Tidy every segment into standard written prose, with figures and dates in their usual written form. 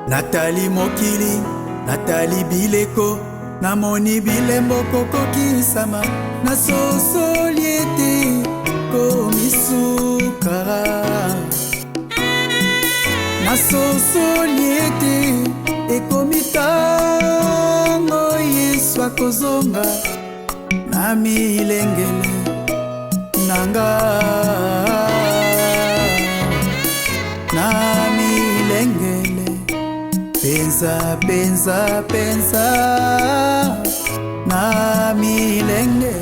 Nathalie Mokili, Nathalie Bileko, namoni bilembo kokokisama, na sosoliete komisukara. Na sosoliete ekomitango Yesu akozonga, na milengele nanga, na milengele. Pensa, pensa, pensa, na milenge.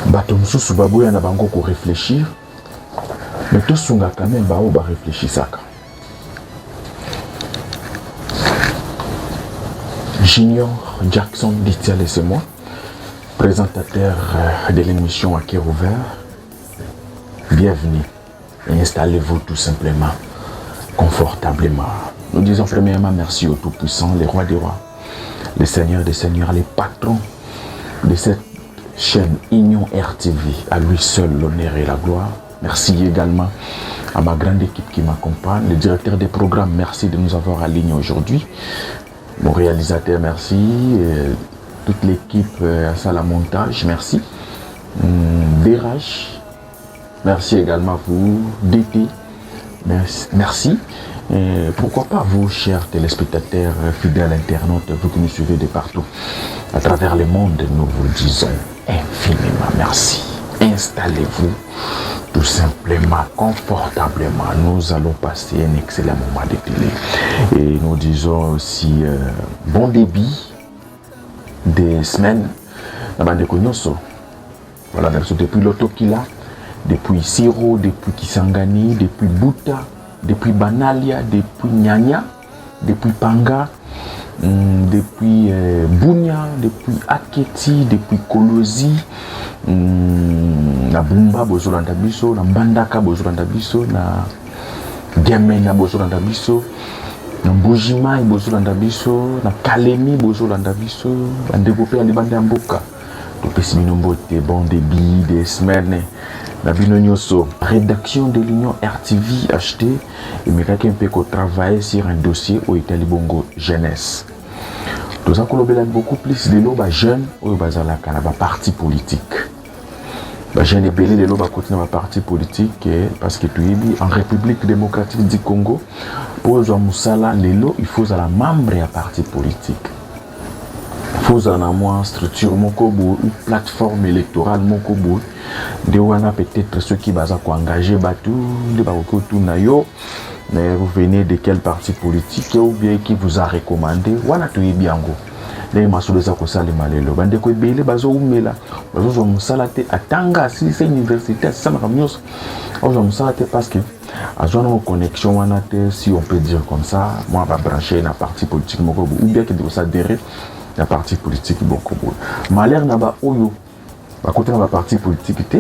Bato mususu baboya na bango ko réfléchir, mais tout sunga quand même bao ba réfléchir saka. Junior Jackson Ditial et c'est moi, présentateur de l'émission à cœur ouvert. Bienvenue et installez-vous tout simplement, confortablement. Nous disons premièrement merci au Tout-Puissant, les rois des rois, les seigneurs des seigneurs, les patrons de cette chaîne Union RTV. À lui seul l'honneur et la gloire. Merci également à ma grande équipe qui m'accompagne, le directeur des programmes, merci de nous avoir alignés aujourd'hui. Mon réalisateur, merci. Toute l'équipe à Salle à Montage, merci. Dérage. Merci également à vous, DT, merci. Et pourquoi pas vous, chers téléspectateurs, fidèles internautes, vous qui nous suivez de partout, à travers le monde, nous vous disons infiniment merci. Installez-vous tout simplement, confortablement. Nous allons passer un excellent moment de télé. Et nous disons aussi bon début des semaines. Voilà, depuis l'Autokila, depuis Siro, depuis Kisangani, depuis Buta, depuis Banalia, depuis Nyanya, depuis Panga, depuis Bunya, depuis Aketi, depuis Kolosi, na Bumba bozolanda biso, na Mbandaka bozolanda biso, na Gemena bozolanda biso, na Mbujima bozolanda biso, na Kalemi bozolanda biso, na Ndegope alibanda mboka. Topesi minombote bon début des semaines. La Binonioso, rédaction de l'Union RTV acheté et me quelqu'un peut travailler sur un dossier au Italie Bongo jeunesse. Nous avons beaucoup plus de l'eau jeunes au bazala canaba parti politique. Les jeunes et belé de l'eau continuer ma parti politique parce que tu es en République démocratique du Congo pour jouer Moussala l'élo il faut à la membre à parti politique. Faut en avoir structure mokobo ou plateforme électorale mokobo de wana peut-être ceux qui basent quoi engager batu de bako tout nayo mais vous venez de quel parti politique ou bien qui vous a recommandé wana to yebiango les masolo za ko sala malelo bande ko belé bazo umela bazo zo musalate atanga si c'est université ça na kamios ozo musalate parce que à joindre une connexion wana te si on peut dire comme ça moi va brancher na parti politique mokobo ou bien que de s'adhérer la parti politique beaucoup malheur na ba oyo ba côté na ba parti politique te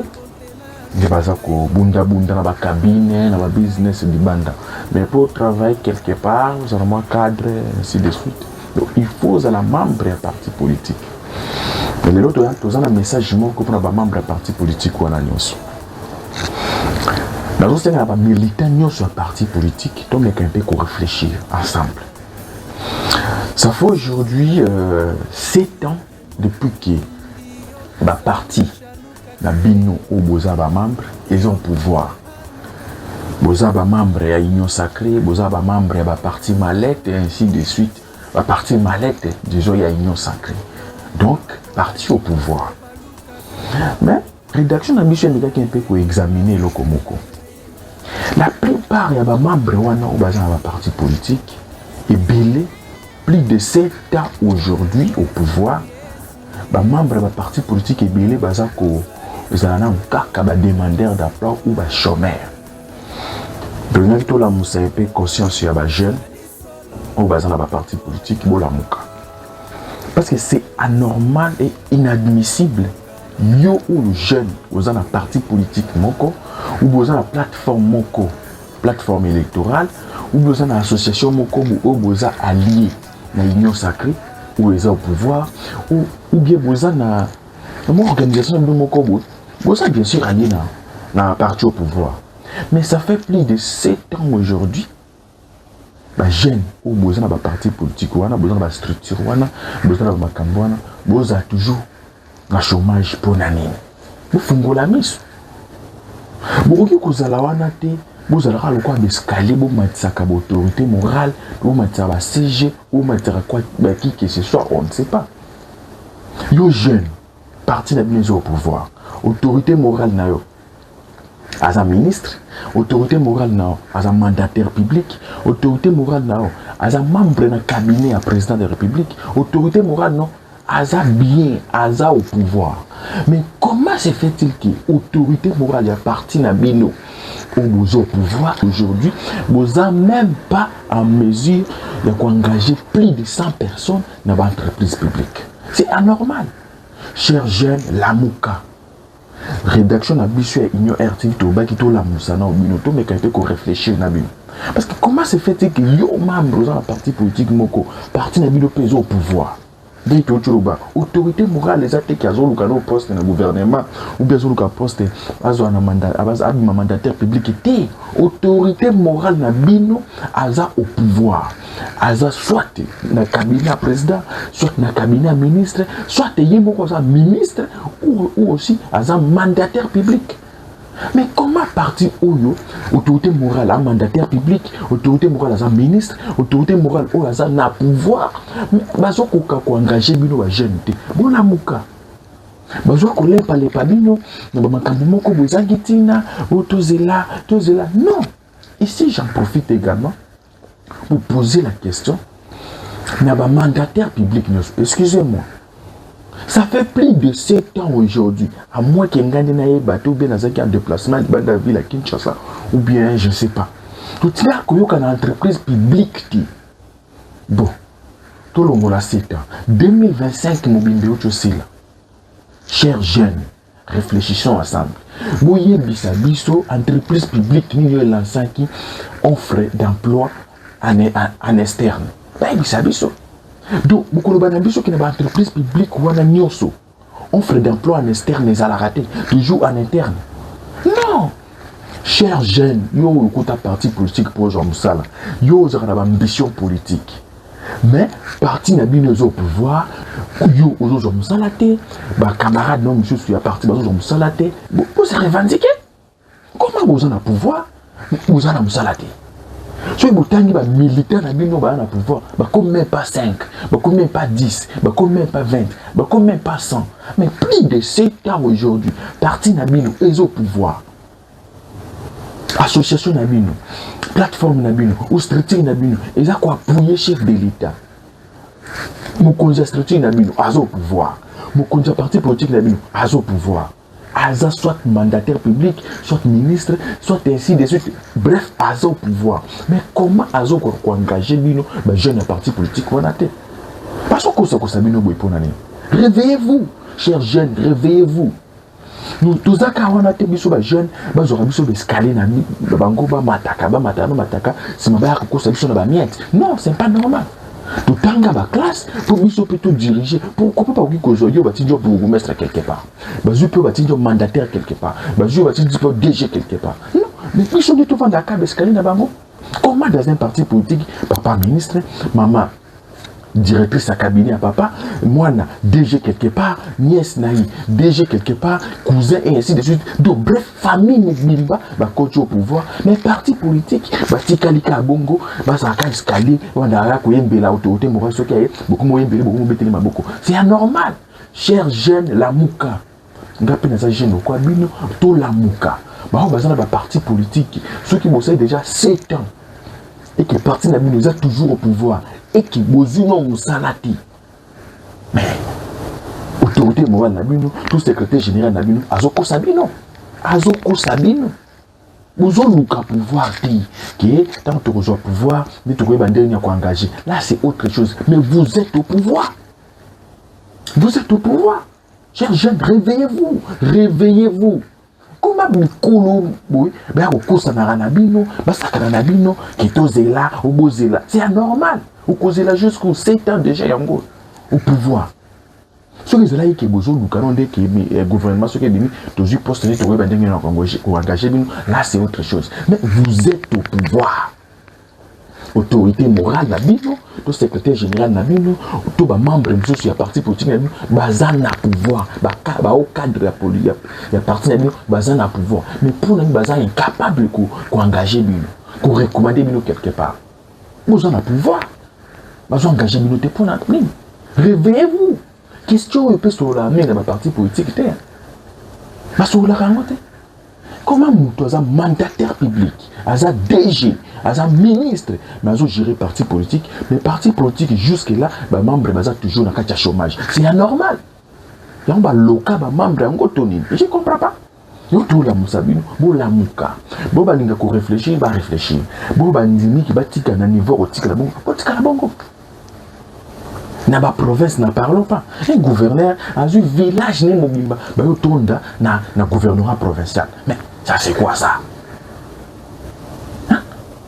de bazako bunda na ba cabine na ba business di banda mais pour travailler quelque part vous avez un cadre ainsi de suite donc il faut à la membre à parti politique mais l'autre tous un message mon ko na ba membre à parti politique wana nyonso na zo senga ba militant nyonso à parti politique donc les camper ko réfléchir ensemble. Ça fait aujourd'hui 7 ans depuis que la partie, la bino ou bozaba membre, ils ont pouvoir. Bozaba membre à Union Sacrée, bozaba membre à la partie mallette et ainsi de suite. La partie mallette, disons, il y a Union Sacrée. Donc, parti au pouvoir. Mais, rédaction d'ambition de quelqu'un peut examiner le Komoko. La plupart des membres ou la partie politique est belé. Plus de 7 ans aujourd'hui au pouvoir, les membres de la parti politique et belé bazako ils ont un cas demandeur d'emploi ou chômeur. Donc tout la musaïpe conscience sur les jeunes ou bazana la parti politique bola muka. Parce que c'est anormal et inadmissible lieu où le jeune aux la parti politique moko ou aux la plateforme moko, plateforme électorale ou aux la association moko ou aux alliés na Union Sacrée ou les au pouvoir ou bien vous en a une organisation de mokobo Bon, ça, bien sûr, on est dans parti au pouvoir. Mais ça fait plus de 7 ans aujourd'hui. Les jeunes ont besoin d'un parti politique, on a besoin d'une structure, on a besoin d'un macambo, on a toujours un chômage pour l'année. Vous faites la mise. Vous avez vous avez quoi d'escalier, vous avez autorité morale, vous avez CG, vous avez quoi qui que ce soit, on ne sait pas. Yo jeune, parti de la au pouvoir, autorité morale na yo, as un ministre, autorité morale na yo, as un mandataire public, autorité morale na yo, as un membre d'un cabinet à président de la République, autorité morale na yo, as un bien, as un au pouvoir. Mais comment se fait-il que l'autorité morale est partie de bino au pouvoir aujourd'hui, vous n'êtes même pas en mesure d'engager plus de 100 personnes dans l'entreprise publique? C'est anormal. Chers jeunes, la mouka. Rédaction na biso et Union RTV to ba ki to la musana au binoto mais quand on réfléchir na bino. Parce que comment se fait-il que yo membre dans la parti politique moko parti na bino peso au pouvoir? Dès que tu ba autorité morale les attaques qui azoluka no poste na gouvernement ou bien azoluka poste azo na mandat abaza mandataire public était autorité morale na bino aza au pouvoir. Aza soit na cabinet président, soit na cabinet ministre, soit yé moko aza ministre ou aussi aza mandataire public. Mais comment parti oyo autorité morale à mandataire public, autorité morale à ministre, autorité morale ou à na pouvoir, bazo koka ko engager bino ba jeune te. Bon la muka. Bazo ko lempa le pabino, na ba makambo moko bozangi tina, tozela. Non. Ici j'en profite également pour poser la question. Na ba mandataire public, excusez-moi. Ça fait plus de 7 ans aujourd'hui, à moins qu'il y ait un bateau ou bien un déplacement de la ville à Kinshasa, ou bien je ne sais pas. Tout ça, il y a une entreprise publique qui. Bon, tout le monde a 7 ans. 2025, nous aussi là. Chers jeunes, réfléchissons ensemble. Vous voyez, biso, entreprise publique, nous avons lancé qui offre d'emploi en externe. Biso. Donc, beaucoup de gens qui n'ont pas d'entreprise publique ou en agnoso, offre d'emploi en externe, les à la rater, toujours en interne. Non! Chers jeunes, yo ou ta parti politique pour Jean Moussala, yo avez une ambition politique. Mais, parti n'a bien au pouvoir, yo ou Jean Moussala, bah camarade non monsieur sur la partie Jean Moussala, vous se revendiquez? Comment vous en avez pouvoir? Vous en avez Moussala. Si vous avez des militaires qui ont le pouvoir, comme même pas 5, comme même pas 10, comme même pas 20, comme même pas 100. Mais plus de 7 ans aujourd'hui, parti Nabino est au pouvoir. Association Nabino, plateforme Nabino, ou structure Nabino, ils ont quoi appuyer chef de l'État. Mon conseil structure Nabino, à au pouvoir. Mon conseil parti politique Nabino, à au pouvoir. Aza soit mandataire public, soit ministre, soit ainsi de suite. Bref, Aza au pouvoir. Mais comment Aza ko engager bino ba jeune parti politique wana te? Parce que ça ko sabino boy ponane. Réveillez-vous, chers jeunes, réveillez-vous. Nous tous aka wana te biso ba jeune, ba zora biso be escalier na mi, ba ngo ba mataka, c'est ma ba ko sabiso na ba miette. Non, c'est pas normal. Tout tanga ba classe pour biso plutôt diriger. Pourquoi pas qu'aujourd'hui on va dire bourgmestre quelque part. Bazu peut dire mandataire quelque part. Bazu va dire DG quelque part. Non, mais biso de tout vendre la carte escalier na bango. Comment dans un parti politique, papa ministre, maman directrice à cabinet à papa, moi na DG quelque part, nièce naï, DG quelque part, cousin et ainsi de suite. Donc bref, famille Milba, coach au pouvoir, mais parti politique, tikalika bongo, ça a escalier, on a la autorité morale, ce qui est beaucoup moins belé, beaucoup moins beaucoup. C'est anormal. Chers jeunes, la mouka. Ngapé na jeune quoi bino, tout la mouka. On va dans parti politique, ceux qui bossent déjà 7 ans et qui parti na bino, toujours au pouvoir. Et qui bozino musalati. Mais autorité morale Nabino, tout secrétaire général Nabino, Azoko Sabino. Vous avez le pouvoir qui est tant que vous avez le pouvoir, mais vous avez engagé. Là, c'est autre chose. Mais vous êtes au pouvoir. Vous êtes au pouvoir. Chers jeunes, réveillez-vous. Réveillez-vous. Comment vous c'est anormal. Vous causez là jusqu'aux 7 ans déjà au pouvoir. Ce que c'est là qui est besoin du canon de le gouvernement, ce qui est dit, tous les postes pour engager, là c'est autre chose. Mais vous êtes au pouvoir. Autorité morale, le secrétaire général, le membre de la parti politique, bazan na pouvoir, au cadre de la politique, la parti bazan na pouvoir. Mais pour nous, bazan incapable d'engager, de recommander quelque part. Vous avez pouvoir. Bazan engager pour nous. Réveillez-vous. Question est sur la main de ma parti politique. Comment nous sommes mandataire public, un DG, un ministre, mais nous gérer parti politique, mais parti politique jusque-là, les membres sont toujours dans le chômage. C'est anormal. Il y a un local, les membres sont en je ne comprends pas. Yo tout la musabino, bo la muka. Bo ba ninga ko réfléchir, ba réfléchir. Bo ba ndimi ki ba tika na niveau tika la bongo, bo tika la bongo. Na ba province na parlons pas. Un gouverneur a un village né mobimba, ba yo tonda na gouvernorat provincial. Mais ça c'est quoi ça? Hein?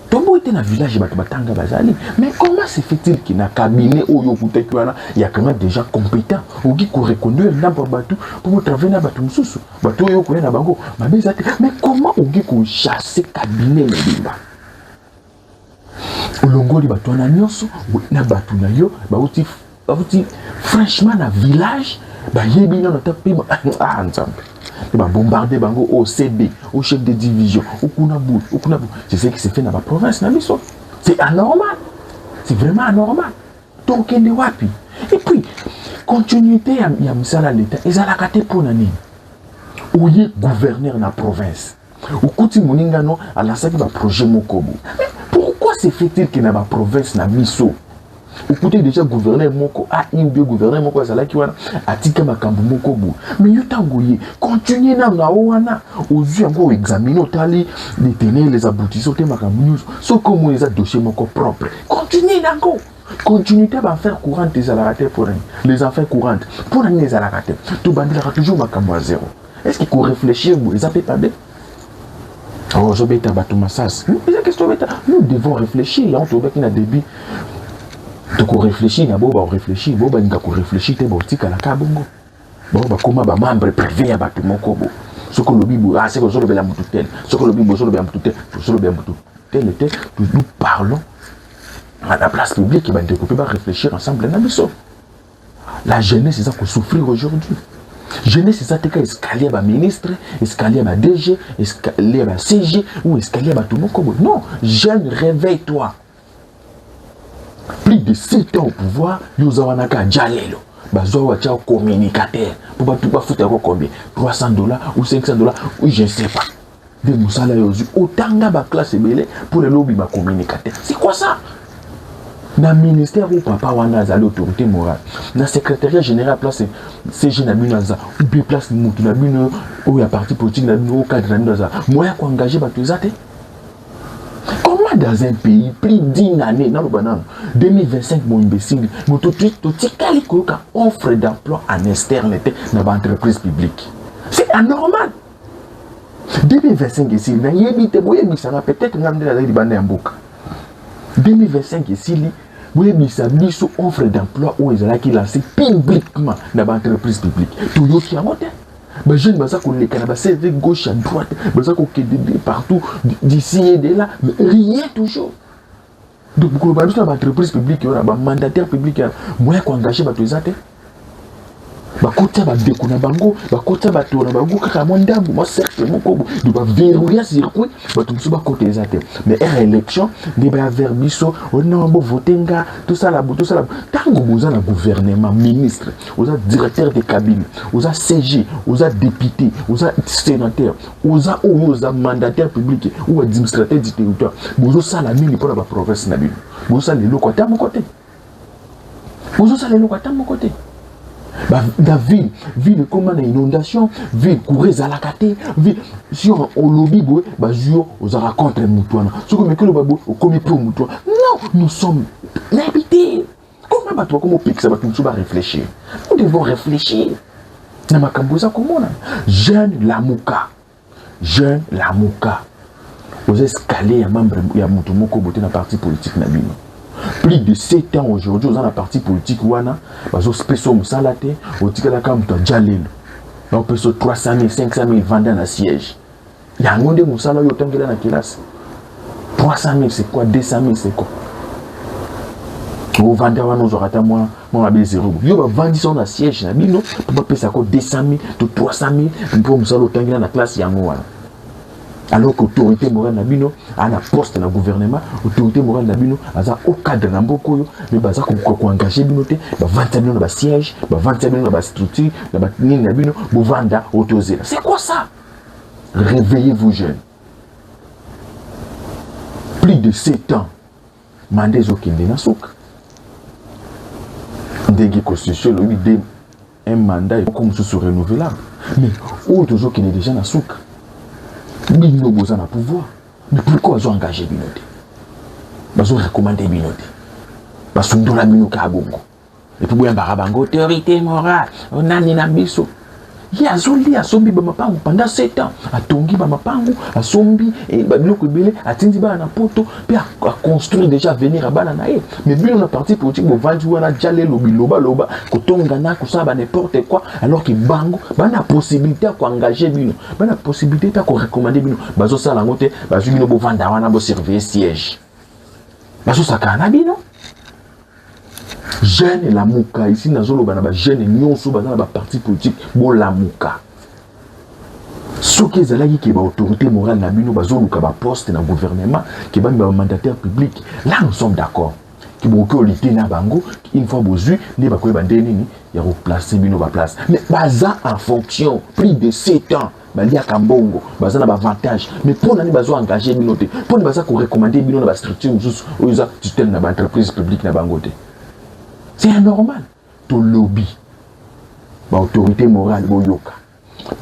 Tombo était dans village ba batanga bazali. Mais comment se fait-il qu'il na cabinet au yo kutekwana, il y a quand même des gens compétents ou qui ko reconnaître na ba batu pour travailler na batu mususu. Batu yo ko na bango, mais comment ou qui ko chasser cabinet mobimba? Olongoli batu na nyonso na batu na yo ba uti franchement na village ba yebi na tapé ah nzambe ba bombarder bango au CB au chef de division au kunabu c'est ce qui se fait dans la province na biso. C'est anormal, c'est vraiment anormal. Donc ende wapi? Et puis continuité ya misala l'état ezalaka te pona nini oye gouverneur na province okuti moninga no alasaki ba projet mokobo. Pourquoi se fait-il que na ba province na biso écoutez déjà gouverneur moko ou bien gouverneur moko azala ki wana atika makambo moko bu mais yo tangoye continuer na wana ozu yango examiner otali les tenants les aboutissants te makambo news so comme les dossiers moko propre continuer nango continuité va faire courante des alaratés pour les affaires courantes pour les alaratés tout bandira toujours makambo à zéro. Est-ce qu'il faut réfléchir les appels pas bien? Oh je beta batumasas nous devons réfléchir on trouve qu'il y a début. Donc on réfléchit, on réfléchit, on réfléchit, on la bongo. Bon, comment ba membre privé à batu moko bo. Ce que le bibo, ah c'est que je le bela mututel. Ce que le bibo, je le bela mututel, je le bela mututel. Nous parlons à la place publique qui va découper, va réfléchir ensemble. La jeunesse, c'est ça qu'on souffre aujourd'hui. Jeunesse, c'est ça que escalier à ministre, escalier à DG, escalier à CG ou escalier à tout moko bo. Non, jeune, réveille-toi. Plus de 7 ans au pouvoir, nous avons un jalelo. Bazo un communicateur. Pour tout pas foutre combien? $300 ou $500 ou je ne sais pas. Des moussala yozu. Autant de classe belé pour le lobby ma communicateur. C'est quoi ça? Dans le ministère où papa wana a l'autorité morale. Dans le secrétariat général place CG Nabunaza. Ou bien place Moutou Nabuna ou la parti politique Nabuna au cadre Nabunaza. Moi je engagé Batuzate. Dans un pays, plus d'une année, 2025, mon imbécile, tout offre d'emploi en externe dans l'entreprise publique. C'est anormal. 2025 ici, peut-être 2025 ici, offre d'emploi où ils ont lancé publiquement dans l'entreprise publique. Tout le monde les jeunes c'est gauche à droite, partout, d'ici et de là, mais rien toujours. Donc, pour l'entreprise publique, il y a un mandataire public, moi, qui engagé les gens. Bakota badekuna bango bakota batona bango kaka mondambu moi certainement ko de ba verrouiller circuit batumsu bakota ezate mais élection de ba vers biso on a beau voter nga tout ça là tango boza na gouvernement ministre oza directeur de cabinet oza CG oza député oza sénateur oza mandataire public ou administrateur du territoire bozo sala nini pour la province na bino bozo sala lelo ko ta mon côté bozo sala lelo ko ta mon côté. La ville comme une inondation, ville courir à la cate, ville si on lobby jour aux rencontres mutuana. Ce que que le babo au commis pour mutuana. Non, nous sommes l'habité. Comment va toi comment pique ça va tout va réfléchir. Nous devons réfléchir. Na makamboza comment jeune Lamuka. Aux escaliers ya membre ya mutu moko boté na parti politique na bino. Plus de 7 ans aujourd'hui, dans la partie politique, wana, bazo speso musalate, otika la kam to jalelo. Donc peso 300 000, 500 000 vendants à siège. Il y a un monde musala yo tangela na classe. 300 000 c'est quoi? 200 000 c'est quoi? Vous vendez à nos orata moi abe zéro. Yo ba vandi son na siège na bino, pour pas payer ça 200 000 to 300 000 pour musala tangela na classe yango wana. Alors que l'autorité morale Nabino a un poste dans le gouvernement, l'autorité morale Nabino a au cadre de l'ambokoyo, mais baza ko engager binote, ba 20 millions dans siège, ba 20 millions dans structure, dans Nabino, bo vanda autorisé. C'est quoi ça? Réveillez-vous jeunes. Plus de 7 ans, mandez au kende na souk. Ndenge constitution lui un mandat comme sous renouvelable. Mais où toujours qui est déjà na souk. Bino boza na pouvoir. Mais pourquoi ils ont engagé Binote? Ils ont recommandé Binote. Parce qu'ils ont la Binote à Bongo. Et puis, ils ont autorité morale. On a une ambition. Il y a Zoli, à Sombi, pendant 7 ans. À Tongi, à Sombi, et Babiloko Bele, à Tindiba, à Poto, puis à construire déjà venir à Bananae. Mais bien, on a parti politique, on va jouer à Djale, Loba, Kotongana, Kosaba, n'importe quoi, alors que Bango, on a possibilité à engager Bino, on a possibilité à recommander Bino. Bazo Salangote, Bazo Bino, Bovanda, on a surveiller siège. Bazo Sakana Bino. Jeune et la mouka, ici, dans le jeune et nyonso, dans la parti politique, bon la mouka. Ce qui est là, qui est l'autorité morale, bazo luka ba poste dans le gouvernement, qui est un mandataire public. Là, nous sommes d'accord. Qui est l'autorité na bango, une fois besoin, ne va pas bandeni, il y a replacé bino ba place. Mais baza en fonction, plus de 7 ans. Balia Kambongo, baza na avantage. Mais pour nani bazo engager binote, pour ne baza ko recommander bino na ba structure, ou ils ont tutelle na ba entreprise publique na bangote. C'est anormal. Ton lobby, l'autorité morale, boyoka,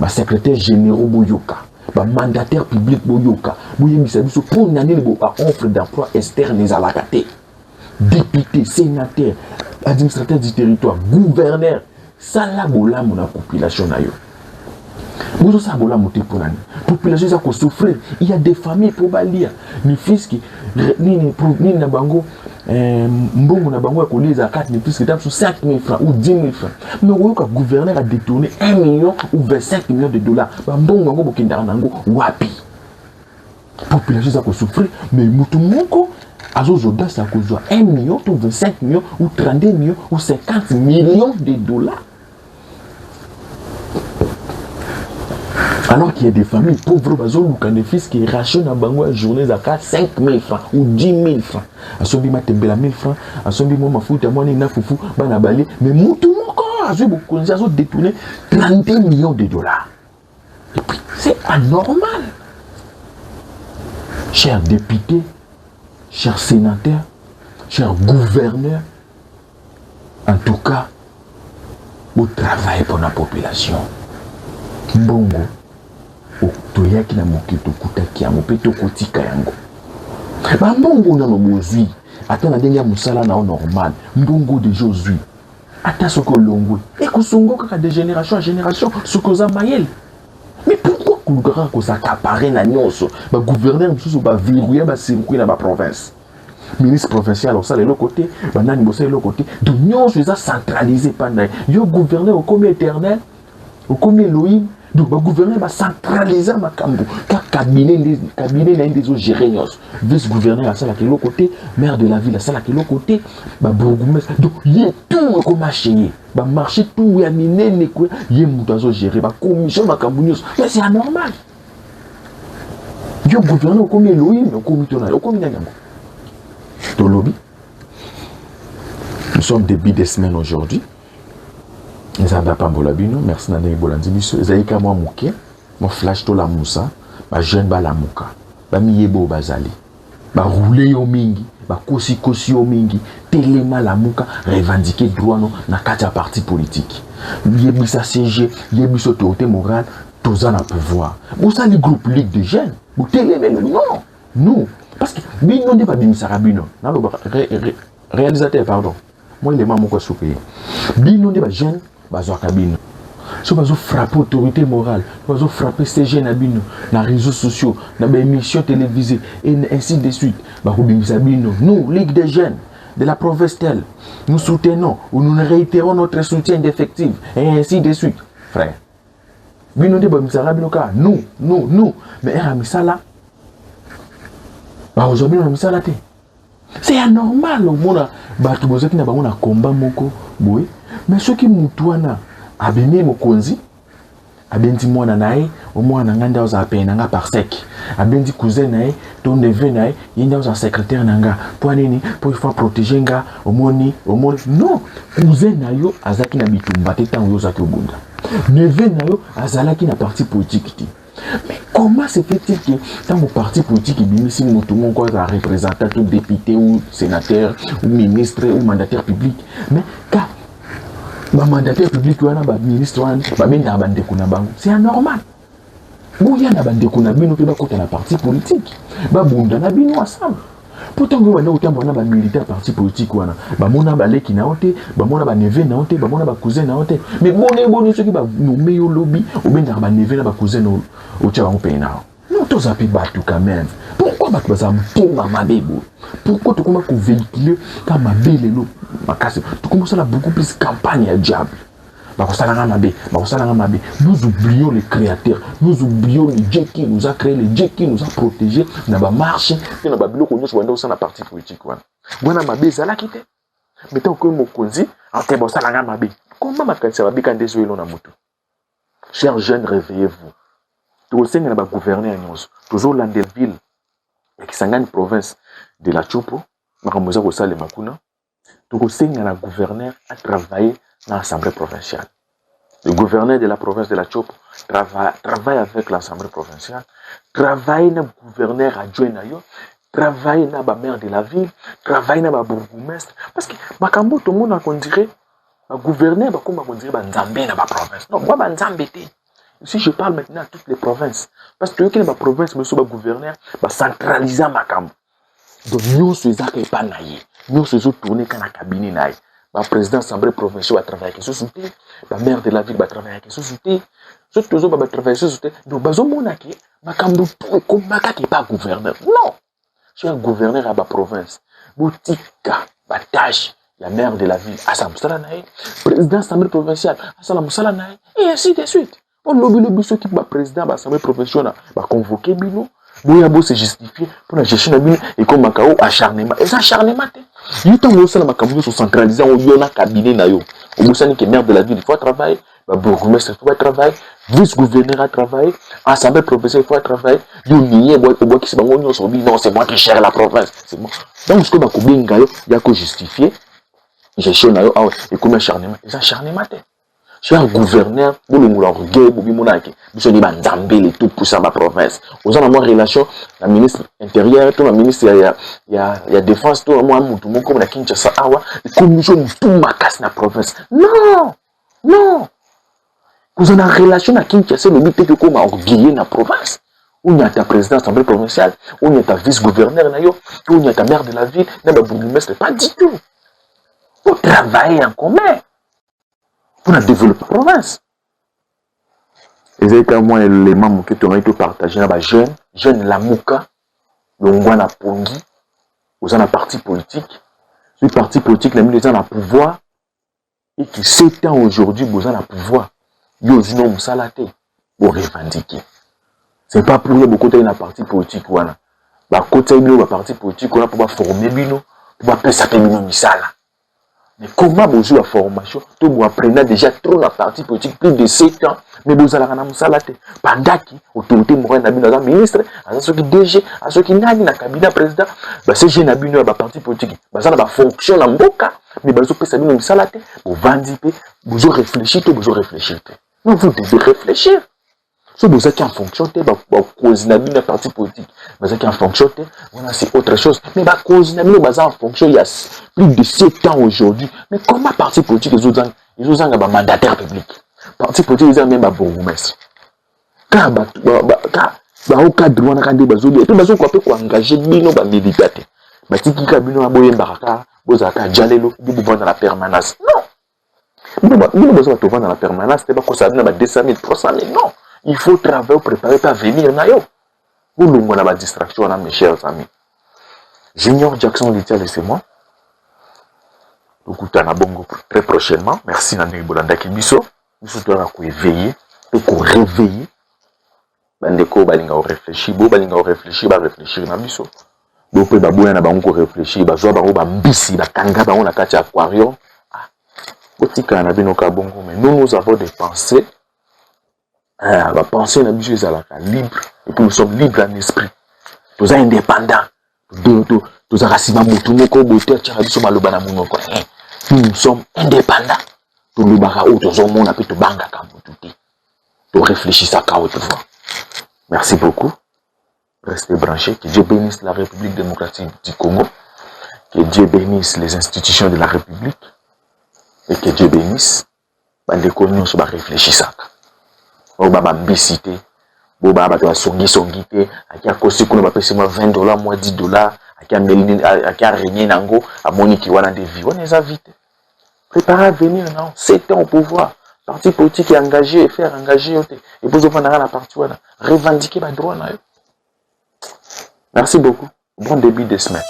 le secrétaire général, boyoka, le mandataire public, boyoka, pour une année, offre d'emploi externe, les alakaté, député, sénateur, administrateur du territoire, gouverneur, ça là, bola, mon population, vous savez, la population qui souffre. Il y a des familles pour balir. Ni fils qui ni na bango mbongo na bango ko lisa 4 000 fils qui tapent sur 5 000 francs ou 10 000 francs. Mais le gouverneur a détourné 1 million ou 25 millions de dollars. Mbongo bango bokindara nango wapi. Population qui souffre. Mais mutu moko azozoda ça ko 1 million ou 25 millions ou 32 millions ou 50 millions de dollars. Alors qu'il y a des familles pauvres, des fils qui rachètent une journée à 5 000 francs ou 10 000 francs. À son bima tembela 1000 francs, à son bima mafuta moi na foufou, bana balé, mais moutou encore, ils ont détourné 32 millions de dollars. Et puis, c'est anormal. Chers députés, chers sénateurs, chers gouverneurs, en tout cas, vous travaillez pour la population. Mbongo. Toyaki na mokito kutaki yango pe tokotika yango mbongo na no mozwi ata na ndenge ya musala na normal mbongo de Josué ata soko longo et kusongo kaka de génération en génération sokoza mayel. Mais pourquoi kulukaka ko s'accaparer na nyonso ba gouverneur mususu ba verrouiller ba circuit na ba province ministre provincial au ça de l'autre côté banani bossa de l'autre côté de nyonso ça centralisé pendant yo gouverneur au comité éternel au comité Elohim. Donc, le gouvernement va centraliser ma cambo. Car cabinet des autres gérés. Vice-gouverneur à ça, de l'autre côté, maire de la ville à ça, de l'autre côté, bourgmestre. Donc, il y a tout comme marché. Marché tout, il y a miné, il y a tout géré. Commission, mais c'est anormal. Le gouvernement au comité Elohim, au comité au comité au lobby. Nous sommes début des semaines aujourd'hui. Les gens pas bolabino, merci na bolandi biso. Zaika moi mouké, mon flash to la moussa, ba jeune ba la mouka, ba miyebo bazali, ba rouler yo mingi, ba kosi yo mingi, telema la mouka, revendiquer droit non na kati parti politique. Yebisa CG, yebiso autorité morale, toza na pouvoir. Vous ça les groupes ligue de jeunes, vous télémé non, nous, parce que bino ne pas bimisa rabino, na le réalisateur pardon. Moi il est maman ko soupé. Bino ne ba jeune bazo kabino so bazo frapper autorité morale bazo frapper CG na bino na réseaux sociaux na ba émissions télévisées et ainsi de suite ba ko bimisa bino nous ligue des jeunes de la province telle. Nous soutenons ou nous réitérons notre soutien d'effectifs et ainsi de suite. Frère, nous, mais aujourd'hui, c'est anormal au monde. Batu bozaki na bango na combat moko boy, mais ceux qui mutuana abimi mokonzi abendi mwana nae o mwana nganda oza pena nga par sec abendi cousin nae ton neveu nae yenda oza secrétaire nanga pour nini pour il faut protéger nga omoni non cousin nayo azaki na bitumba te tango yo zaki obunda neveu nayo azalaki na parti politique ti. Mais comment se fait-il que dans vos partis politiques, si tout le monde est représentant, ou député, ou sénateur, ou ministre, ou mandataire public, mais quand le mandataire public, ou un ministre, c'est anormal. Vous y a un parti politique, vous ensemble. Pourtant, vous avez autant de militaires parti politique, vous avez des qui n'ont pas, vous avez des neveux, vous avez des cousins, mais vous avez ceux qui ont lobby, ou bien des neveux, des cousins, au pays. Nous tous appelés battu quand même. Pourquoi battu ça ma bébé? Pourquoi tu commences à véhiculer quand ma bébé tu commences à beaucoup plus campagne à diable. Nous oublions les créateurs, nous oublions le Dieu qui nous a créé, le Dieu qui nous a protégés. Nous avons marché, nous avons marché dans la partie politique. Nous avons marché dans la partie politique. Mais tant que nous avons marché, comment nous avons marché? Chers jeunes, réveillez-vous. Tous les gouverneurs, tous les Landeville, qui sont dans la province de la Chopo, tous les gouverneurs à travailler dans l'Assemblée provinciale. Le gouverneur de la province de la Chopo travaille avec l'Assemblée provinciale, travaille dans le gouverneur adjoint, travaille dans le maire de la ville, travaille dans le bourgmestre. Parce que tout le monde a dirait, le gouverneur on dirait Nzambé dans la province. Non, moi, Nzambé. Si je parle maintenant à toutes les provinces, parce que dans la province, monsieur le gouverneur va centraliser ma camp. Donc, nous, c'est ça qui n'est pas naïf. Nous, c'est ça tourner quand la cabinet naïf. Le président de l'Assemblée provinciale va travailler avec la société, la maire de la ville va travailler avec la société, ceux qui va travailler avec la société. Donc, il y a qui n'est pas gouverneur. Non! Je suis un gouverneur à la province. Boutika, Batache, la maire de la ville, Assam Salanaï, président de l'Assemblée provinciale, Assam Salanaï, et ainsi de suite. On lobby ceux qui sont président de l'Assemblée provinciale va convoquer Bino. Bouyabo se justifier pour la gestion de Bino et comme Macao acharnement. Et ça, acharnement, il y a tant de Macao sont centralisés, on y a un cabinet. Au bout de maire de la ville, il faut travailler. Le bourgmestre, il faut travailler. Vice-gouverneur a travaillé. Assemblée provinciale, il faut travailler. Non, c'est moi qui gère la province. C'est moi. Donc, ce que il y a que justifier. Gestion et comme acharnement. Et ça, acharnement. Je suis un gouverneur, vous le moulin, vous savez, les tout pour ça, ma province. Vous avez une relation, la ministre intérieure, la ministre, il y a défense, tout le monde, comme la Kinshasa, comme tout ma casse dans la province. Non! Non! Vous avez une relation avec Kinshasa, le but est que comme orgueillé dans la province. Où il y a ta présidente de l'Assemblée provinciale, où il y a ta vice-gouverneur, où il y a ta maire de la ville, dans la bourgmestre, pas du tout. Vous travaillez en commun. Pour développer la province. Et c'est comme moi les membres qui ont été partagés dans les jeunes la Mouka, le Ngwana Pongi, vous avez un parti politique. Ce parti politique, les gens ont le pouvoir et qui 7 ans aujourd'hui, vous avez le pouvoir. Ils ont un salaté pour revendiquer. Ce n'est pas pour eux beaucoup de parti politique. Voilà. Côté de parti politique, on a pour former Bino, pour faire ça Bino Misala. Mais comment vous jouez la formation? Vous apprenez déjà trop la partie politique, plus de 7 ans, mais vous allez en salate. Pendant que l'autorité morale n'a pas ministre, à ceux qui DG, à ceux qui n'ont pas cabinet président, ces jeunes n'ont pas de parti politique. Ça n'a pas fonctionné en boca, mais vous avez une salate, vous vendez, vous réfléchissez, vous réfléchissez. Non, vous devez réfléchir. Si vous êtes en fonction, vous cause un parti politique. Vous êtes en fonction, c'est autre chose. Mais vous cause en fonction, il y a plus de 7 ans aujourd'hui. Mais comment parti politique, ils ont un mandataire public? Parti politique, ils ont même un bourgmestre. Quand au cadre, on a des bases, et puis ils ont engagé des militaires. Mais si vous avez un baraka, vous avez dans la permanence. Non! Vous avez besoin dans la permanence, c'est pas que ça donne 200 000, 300 000, non! Il faut travailler, préparer pour venir. Vous avez une distraction, mes chers amis. Junior Jackson Litia, laissez-moi. tokutana bongo très prochainement. Merci na ndenge bolandaki biso. Biso toza ko éveiller, to ko réveiller. Bandeko balinga o réfléchir, bo balinga o réfléchir, ba réfléchir na biso. Bo pe baboya na bango ko réfléchir, ba zo bango ba mbisi, ba kanga bango na kati aquarium. Botika na bino ka bongo, mais nous avons des pensées. Ba pensée na biso ezalaka libre et puis nous sommes libres en esprit. Nous sommes indépendants. Nous sommes indépendants. Nous réfléchissons à autrefois. Merci beaucoup. Restez branchés. Que Dieu bénisse la République démocratique du Congo. Que Dieu bénisse les institutions de la République. Et que Dieu bénisse les communes sur la réfléchissant. Au baba mbisité. Boba bato songi te akia kosi kuna bapesi moi $20 moi $10 akia régner nango a moniki wana de vie on les a vite préparer à venir non 7 ans au pouvoir parti politique est engagé et faire engager et pour faire la partie wana revendiquer ba droit na yo. Merci beaucoup, bon début de semaine.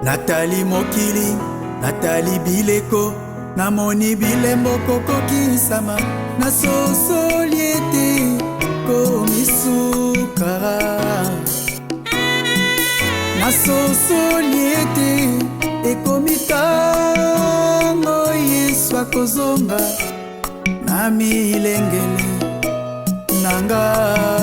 Nathalie Mokili, Nathalie Bileko, Namoni Bilembo Koko Kisama, Nasosoliete, Komisukara. Nasosoliete, Ekomitango Yeswa Kozonga, Nami Lengele, Nanga.